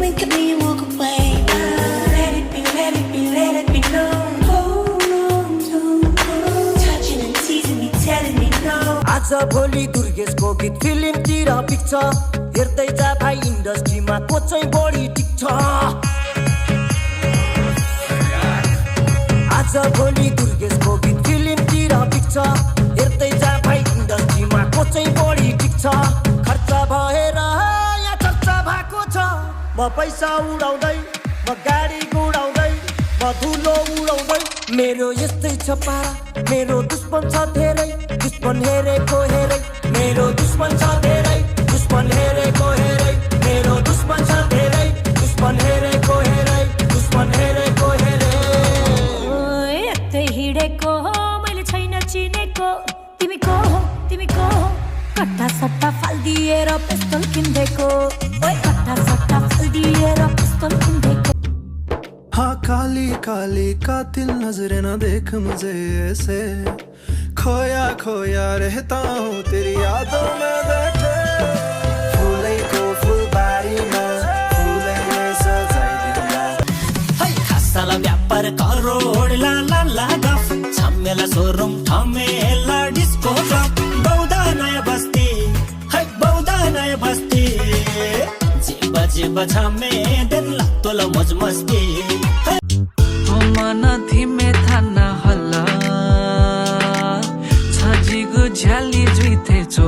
blink and then you walk away. Let it be, let it be, let it be known. Hold on to, touching and teasing me, telling me no. आज भोलि दुर्गेशको गीत फिल्मतिर पिक्छ हेर्दै जा भाइ इन्डस्ट्रीमा को चाहिँ बढी टिक्छ आज भोलि दुर्गेशको गीत फिल्मतिर पिक्छ हेर्दै जा भाइ इन्डस्ट्रीमा को चाहिँ बढी टिक्छ खर्च भएर यहाँ चर्चा भएको छ म पैसा उडाउँदै म गाडी गुडाउँदै म धुलो उडाउँदै मेरो यस्तै छ पारा मेरो दुश्मन छ धेरै दुश्मन हेरेको हेरै मेरो दुश्मन छ धेरै दुश्मन हेरेको हेरै मेरो दुश्मन छ धेरै दुश्मन हेरेको हेरै दुश्मन हेरेको हेरै यतै हिडेको हो मैले छैन चिनेको तिमी को हो कट्टा सट्टा फाल्दिएर पिस्तल किन्देको ओए कट्टा सट्टा फाल्दिएर पिस्तल किन्देको हाँ काली काली कातिल नजरें न देख मुझे ऐसे खोया खोया रहता हूँ तेरी यादों में बैठे फूले को फुलबारी में फूले में सजाइदिउँला है खासाला व्यापार करोड ला ला ला गफ छमेला सोरुम ठमेला डिस्को जप बौदा नयाँ बस्ती है बौदा नयाँ बस्ती जेब छमे दिन लाग्तोला मौज मस्ती मन थिमे थाना हल्ला छाजिगु झ्याली जुइथे चो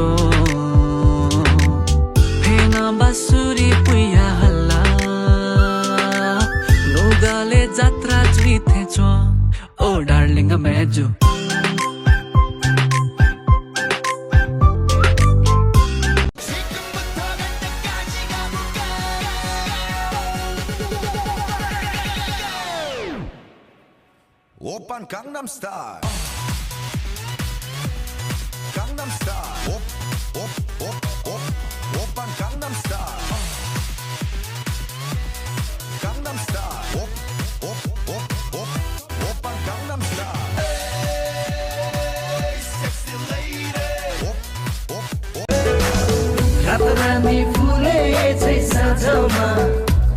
फेना बासुरी पुया हल्ला नोगाले जात्रा जुइथे चो ओ डार्लिंग मेजो Oppan Gangnam Style. Gangnam Style. Oppan Gangnam Style. Gangnam Style. Oppan Gangnam Style. Hey, sexy lady. रातरानी फुले चाहिँ साँझमा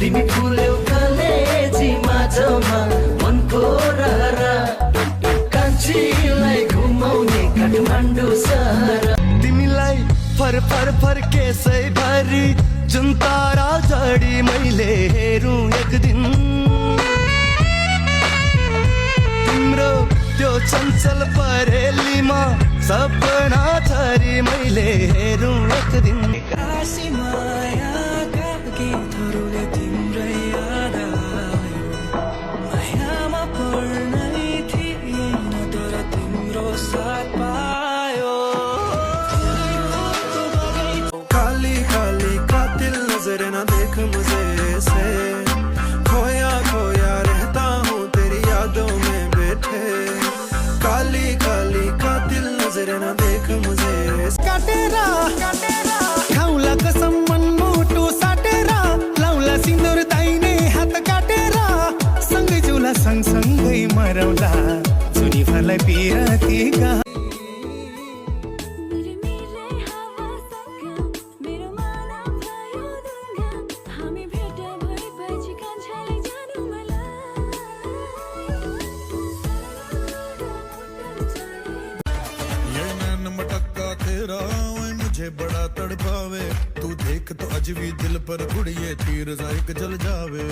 तिमी फुल्यौ कलेजी माझमा मनको रहरा कान्छीलाई घुमाउने काठमाडौँ सहर तिमीलाई फर फर फर केसै भरी जुन तारा जडी मैले हेरौँ एक दिन तिम्रो त्यो चञ्चल परेलीमा सपना छरी मैले हेरौँ एक दिन काशी मायाका गीतहरूले तिम्रै याद आयो मायामा पर्नै थिएन तर तिम्रो साथ पायो काली काली कातिल नजर न देख मुझे ऐसे खोया खोया रहता हूँ तेरी यादों में बैठे काली काली कातिल नजर न देख मुझे काटेरा खाउला कसम मन मुटु साटेरा लाउला सिन्दुर दाहिने हात काटेरा सँगै जुला सँगसँगै मरौला जुनी फललाई पिरातीका मुझे बड़ा तड़पावे तू देख तो अज भी दिल पर गुड़िए तीर जायक जल जावे